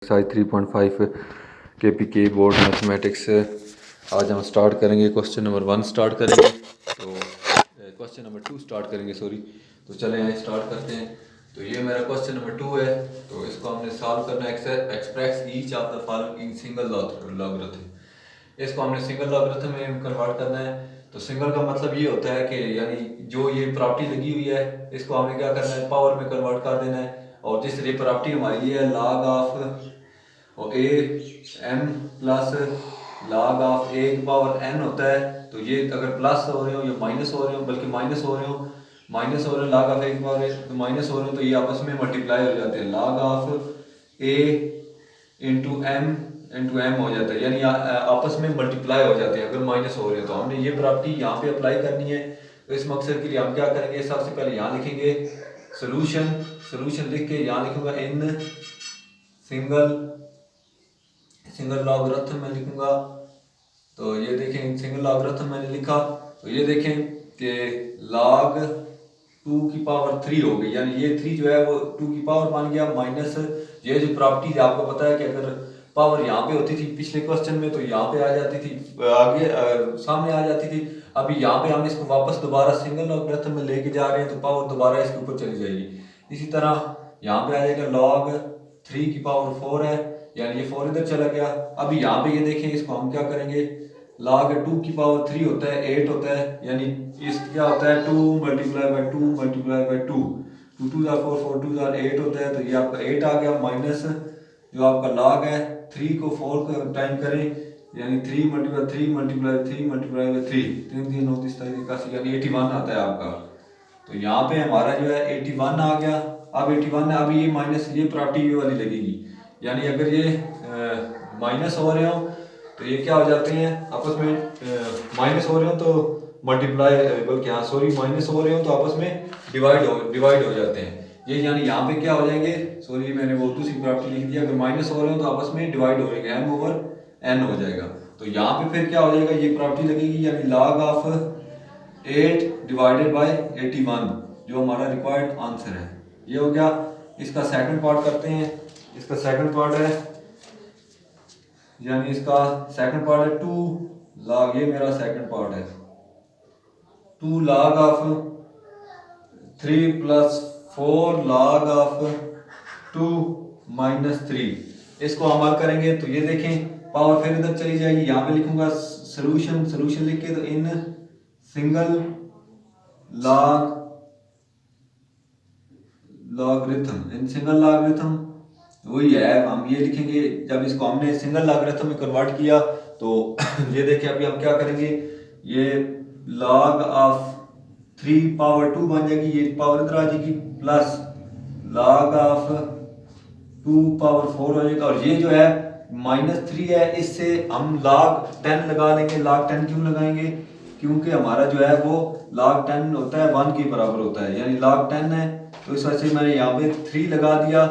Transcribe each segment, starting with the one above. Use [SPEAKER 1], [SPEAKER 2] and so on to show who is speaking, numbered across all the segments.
[SPEAKER 1] Exercise 3.5 KPK board mathematics. आज हम start करेंगे क्वेश्चन नंबर 1 स्टार्ट करेंगे, तो क्वेश्चन नंबर 2 स्टार्ट करेंगे तो चलें यहाँ स्टार्ट करते हैं। तो ये मेरा क्वेश्चन नंबर 2 है, तो इसको हमने सॉल्व करना है। Express each of the following single logarithm. इसको हमने सिंगल लॉगरिथम में कन्वर्ट करना है। तो सिंगल का मतलब ये होता है कि यानी जो ये प्रॉपर्टी लगी हुई है इसको हमने क्या करना है, पावर में कन्वर्ट कर देना है। और जिस ये प्रॉपर्टी हमारी ये है log ऑफ और a m plus log of a की पावर एन होता है। तो ये अगर प्लस हो रहे हो या माइनस हो रहे हो, बल्कि माइनस हो रहे हो log ऑफ ए की पावर तो माइनस हो रहे हो, तो ये आपस में मल्टीप्लाई हो जाते हैं। log of a into M हो जाता है, यानी आपस में मल्टीप्लाई हो जाते हैं अगर माइनस हो रहे हो। तो हमने ये प्रॉपर्टी यहाँ पे अप्लाई करनी है। तो इस मकसद के लिए हम क्या करेंगे, सबसे पहले यहाँ लिखेंगे सोल्यूशन लिख के यहाँ लिखूंगा इन सिंगल लॉगरिथम में लिखूंगा। तो ये देखें सिंगल लॉगरिथम मैंने लिखा, तो ये देखें कि log 2 की पावर 3 हो गई, यानी ये 3 जो है वो 2 की पावर बन गया माइनस ये जो प्रॉपर्टी आपको पता है कि अगर पावर यहाँ पे होती थी पिछले क्वेश्चन में तो यहाँ पे आ जाती थी, आगे सामने आ जाती थी। अभी यहाँ पे हम इसको वापस दोबारा सिंगल लॉगरिथम में लेके जा रहे हैं, तो पावर दोबारा इसके ऊपर चली जाएगी। इसी तरह यहाँ पे आ जाएगा log 3 की पावर 4 है, यानी ये 4 इधर चला गया। अभी यहाँ पे ये देखें, इसको हम क्या करेंगे, log 2 की पावर 3 होता है 8 होता है, यानी इस क्या होता है 2 मल्टीप्लाई बाई 2 मल्टीप्लाई बाई 2, 2 2 4 4 2 8 होता है। तो ये आपका 8 आ गया माइनस जो आपका log है 3 को 4 को टाइम करें, यानी 3 मल्टीप्लाई 3 मल्टीप्लाई 3 मल्टीप्लाई बाई 3 3 3 9 31 यानी 81 आता है आपका। तो यहाँ पे हमारा जो है 81 आ गया। अब 81 है, अभी ये माइनस ये प्रॉपर्टी वाली लगेगी, यानी अगर ये माइनस हो रहे हो तो ये क्या हो जाते हैं आपस में, माइनस हो रहे हो तो मल्टीप्लाई, बल्कि हाँ सॉरी माइनस हो रहे हो तो आपस में डिवाइड हो जाते हैं। ये यानी यहाँ पे क्या हो जाएंगे, सॉरी मैंने वो दूसरी प्रॉपर्टी लिख दिया, अगर माइनस हो रहे हो तो आपस में डिवाइड हो जाएंगे, एम ओवर एन हो जाएगा। तो यहाँ पे फिर क्या हो जाएगा, ये प्रॉपर्टी लगेगी, यानी log ऑफ 8 डिवाइडेड बाई 81 जो हमारा रिक्वायर्ड आंसर है। ये हो गया। इसका सेकंड पार्ट करते हैं। इसका सेकंड पार्ट है, यानी इसका सेकंड पार्ट है 2 log, ये मेरा सेकंड पार्ट है 2 log of 3 plus 4 log of 2 minus 3। इसको हम हल करेंगे तो ये देखें पावर फिर इधर चली जाएगी, यहाँ पे लिखूंगा सोल्यूशन लिख के, तो इन सिंगल लॉगरिथम वही है, हम ये लिखेंगे। जब इसको हमने सिंगल लॉगरिथम में कन्वर्ट किया तो ये देखिए अभी हम क्या करेंगे, ये log ऑफ 3 पावर 2 बन जाएगी, ये पावर इधर आ जाएगी, प्लस log ऑफ 2 पावर 4 हो जाएगा। और ये जो है -3 है, इससे हम log 10 लगा लेंगे। log 10 क्यों लगाएंगे, क्योंकि हमारा जो है वो log 10 होता है 1 के बराबर होता है, यानी log 10 है। तो इस वजह से मैंने यहाँ पे 3 लगा दिया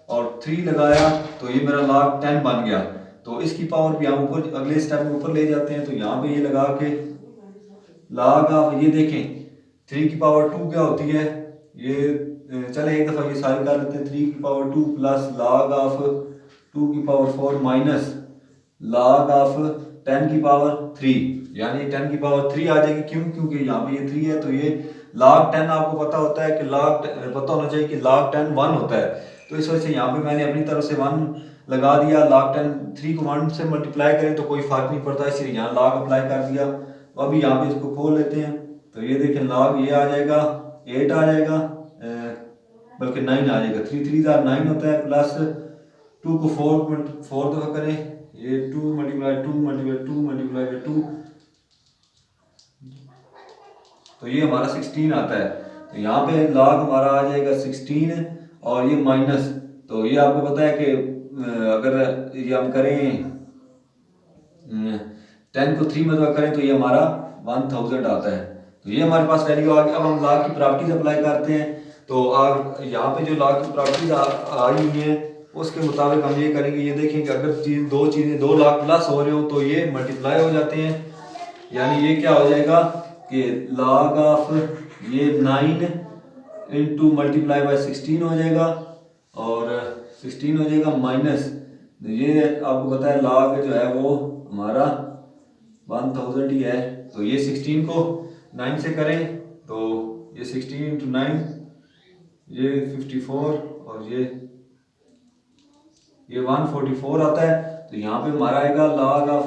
[SPEAKER 1] और 3 लगाया तो ये मेरा log 10 बन गया। तो इसकी पावर भी हम ऊपर अगले स्टेप में ऊपर ले जाते हैं। तो यहाँ पे ये लगा के log ऑफ, ये देखें 3 की पावर 2 क्या होती है, ये चले एक दफ़ा ये सारी कर लेते हैं। 3 की पावर 2 प्लस log ऑफ 2 की पावर 4 माइनस log ऑफ 10 की पावर 3, यानी 10 की पावर 3 आ जाएगी। क्यों, क्योंकि यहाँ पे ये 3 है, तो ये log 10 आपको पता होता है कि पता होना चाहिए कि log 10 1 होता है। तो इस वजह से यहाँ पे मैंने अपनी तरफ से 1 लगा दिया। log 10 3 को 1 से मल्टीप्लाई करें तो कोई फर्क नहीं पड़ता, इसलिए यहाँ log अप्लाई कर दिया। तो अभी यहाँ पे इसको खोल लेते हैं, तो ये देखें log ये आ जाएगा 8 आ जाएगा, बल्कि 9 आ जाएगा, 3 3 9 होता है, प्लस 2 को 4 दफ़ा करें, ये 2 मल्टीप्लाई 2 मल्टीप्लाई 2 मल्टीप्लाई बाई 2, तो ये हमारा 16 आता है। तो यहाँ पे log हमारा आ जाएगा 16 और ये माइनस, तो ये आपको पता है कि अगर ये हम करें 10 को 3 में करें तो ये हमारा 1000 आता है। तो ये हमारे पास वैल्यू आ गई। अब हम log की प्रॉपर्टीज अप्लाई करते हैं। तो आप यहाँ पे जो log की प्रॉपर्टीज आई हुई हैं उसके मुताबिक हम ये करेंगे। ये देखें कि अगर दो चीज़ें 2 लाख प्लस हो रहे हो तो ये मल्टीप्लाई हो जाते हैं, यानी ये क्या हो जाएगा कि log ऑफ ये 9 इंटू मल्टीप्लाई बाई 16 हो जाएगा, और 16 हो जाएगा माइनस ये आपको पता है log जो है वो हमारा 1000 ही है। तो ये 16 को 9 से करें तो ये 16 इंटू 9 ये 54 और ये 144 आता है। तो यहाँ पे हमारा आएगा log ऑफ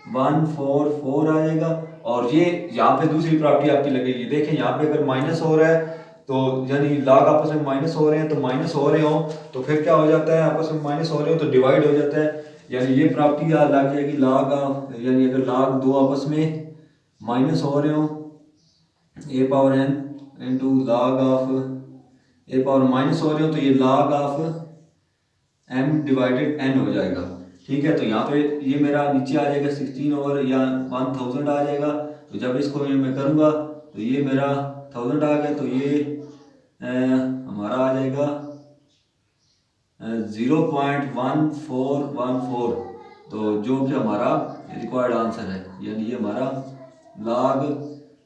[SPEAKER 1] 144 आएगा। और ये यहाँ पे दूसरी प्रॉपर्टी आपकी लगेगी, देखें यहाँ पे अगर माइनस हो रहा है तो यानी log आपस में माइनस हो रहे हैं, तो माइनस हो रहे हो तो फिर क्या हो जाता है, आपस में माइनस हो रहे हो तो डिवाइड हो जाता है। यानी ये प्रॉपर्टी लग जाएगी log ऑफ, यानी अगर log दो आपस में माइनस हो रहे हो a power n into log of a power minus हो रहे हो तो ये log ऑफ m डिवाइडेड n हो जाएगा। ठीक है, तो यहाँ पे ये मेरा नीचे आ जाएगा 16 ओवर या 1000 आ जाएगा। तो जब इसको ये मैं करूँगा तो ये मेरा 1000 आ गया, तो ये हमारा आ जाएगा 0.1414। तो जो कि हमारा रिक्वायर्ड आंसर है, यानी ये हमारा log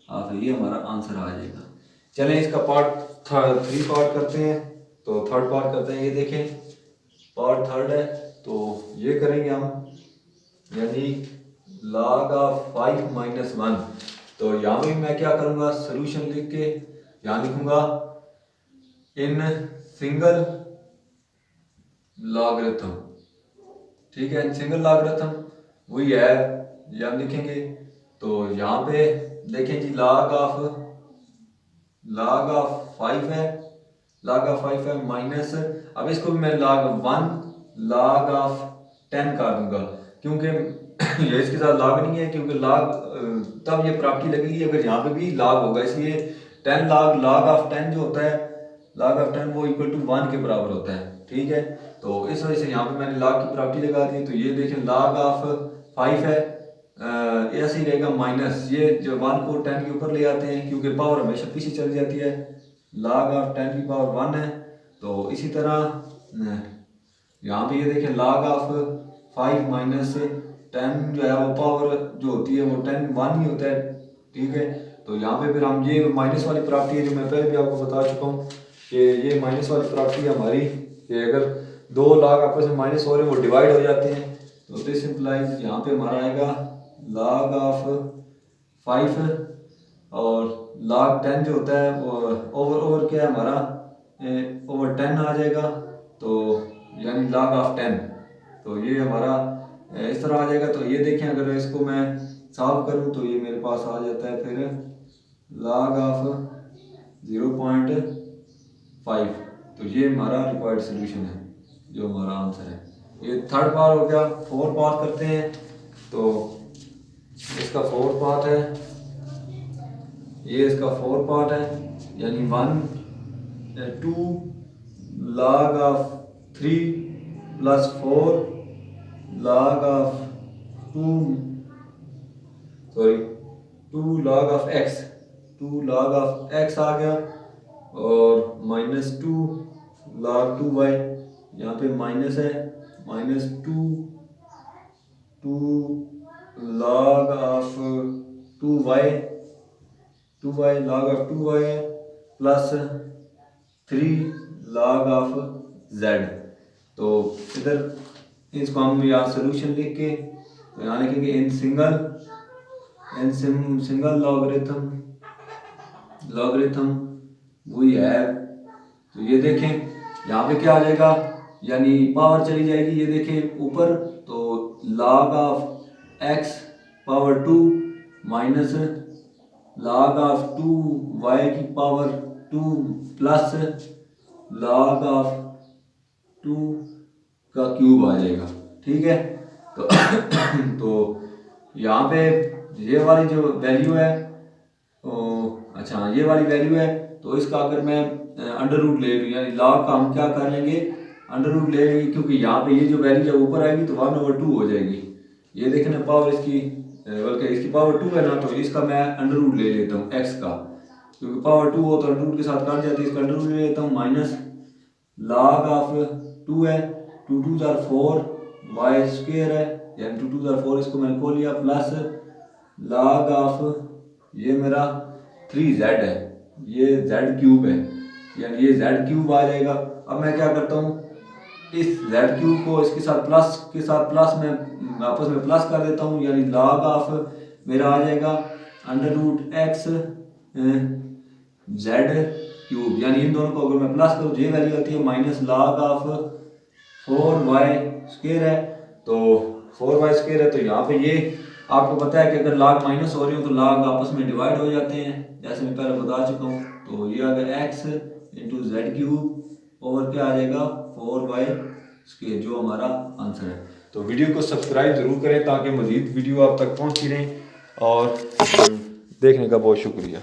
[SPEAKER 1] ऑफ ये हमारा आंसर आ जाएगा। चलें इसका पार्ट 3 पार्ट करते हैं। तो थर्ड पार्ट करते हैं, ये देखें पार्ट थर्ड है। तो ये करेंगे हम, यानी log ऑफ 5 माइनस 1। तो यहाँ पे मैं क्या करूँगा, सोल्यूशन लिख के यहाँ लिखूँगा इन सिंगल लॉगरिथम। ठीक है, इन सिंगल लॉगरिथम वही है, यहाँ लिखेंगे। तो यहाँ पे देखें जी log ऑफ 5 है, log ऑफ 5 है माइनस, अब इसको भी मैं log ऑफ 10 कर दूंगा, क्योंकि ये इसके साथ log नहीं है, क्योंकि log तब ये प्रॉपर्टी लगेगी अगर यहाँ पे भी log होगा, इसलिए 10 log ऑफ 10 जो होता है log ऑफ 10 वो इक्वल टू 1 के बराबर होता है। ठीक है, तो इस वजह से यहाँ पे मैंने log की प्रॉपर्टी लगा दी। तो ये देखें log ऑफ 5 है, ऐसे ही रहेगा माइनस, ये जो 1 को 10 के ऊपर ले आते हैं क्योंकि पावर हमेशा पीछे चली जाती है, log ऑफ 10 की पावर 1 है। तो इसी तरह यहाँ पे ये देखें log ऑफ 5 माइनस 10 जो है वो पावर जो होती है वो 10 1 ही होता है। ठीक है, तो यहाँ पे फिर हम ये माइनस वाली प्रॉपर्टी है जो मैं पहले भी आपको बता चुका हूँ कि ये माइनस वाली प्रॉपर्टी है हमारी, कि अगर दो log आपस में माइनस हो रहे हैं वो डिवाइड हो जाते हैं। तो दिस इम्प्लाइज यहाँ पे हमारा आएगा log ऑफ 5 और log 10 जो होता है वो ओवर क्या है हमारा ओवर 10 आ जाएगा, तो यानी log ऑफ 10। तो ये हमारा इस तरह आ जाएगा। तो ये देखें अगर इसको मैं सॉल्व करूं तो ये मेरे पास आ जाता है फिर log ऑफ 0.5। तो ये हमारा रिक्वायर्ड सोल्यूशन है, जो हमारा आंसर है। ये थर्ड पार्ट हो गया। फोर्थ पार्ट करते हैं। तो इसका फोर्थ पार्ट है, ये इसका फोर्थ पार्ट है, यानी 2 log of 3 plus 4 log of 2 log of x, 2 log of x आ गया, और माइनस 2 log 2y, यहाँ पे माइनस है, minus 2 log of 2y log of 2y है, प्लस 3 log ऑफ z। तो इधर इसको हम यहाँ सोल्यूशन लिख के तो यहाँ लिखेंगे इन सिंगल लॉगरिथम वही है। तो ये देखें यहाँ पे क्या आ जाएगा, यानी पावर चली जाएगी, ये देखें ऊपर, तो log of x power 2 minus log of 2y की पावर 2 प्लस log ऑफ 2 का क्यूब आ जाएगा। ठीक है, तो यहाँ पे ये वाली जो वैल्यू है, अच्छा ये वाली वैल्यू है, तो इसका अगर मैं अंडर रूट ले लूँ, यानी log का हम क्या कर लेंगे, अंडर रूट ले लेंगे, क्योंकि यहाँ पे ये जो वैल्यू जब ऊपर आएगी तो 1/2 हो जाएगी। ये देखना पावर इसकी, बल्कि इसकी पावर 2 है ना, तो इसका मैं अंडर रूट ले लेता हूँ x का, क्योंकि पावर 2 हो तो अंडर रूट के साथ काट जाती है, इसका अंडर रूट ले लेता हूँ, माइनस log ऑफ 2 है, 2 2 4 y स्क्वायर है, यानी 2 2 4 इसको मैंने खोल लिया, प्लस log ऑफ ये मेरा 3z है, ये z क्यूब है, यानी ये z क्यूब आ जाएगा। अब मैं क्या करता हूँ, इस जेड क्यूब को इसके साथ प्लस के साथ प्लस में आपस में प्लस कर देता हूँ, यानी लॉग ऑफ मेरा आ जाएगा under root x z cube, यानी इन दोनों को अगर मैं प्लस करूँ ये वैल्यू आती है minus log of 4y square है। तो 4y स्क्वायर है, तो यहाँ पे ये आपको पता है कि अगर लॉग माइनस हो रही हो तो लॉग आपस में डिवाइड हो जाते हैं, जैसे मैं पहले बता चुका हूँ। तो ये आ गया x into Z cube over क्या आ जाएगा 4y स्क्वायर, जो हमारा आंसर है। तो वीडियो को सब्सक्राइब जरूर करें ताकि मज़ीद वीडियो आप तक पहुँचती रहें, और देखने का बहुत शुक्रिया।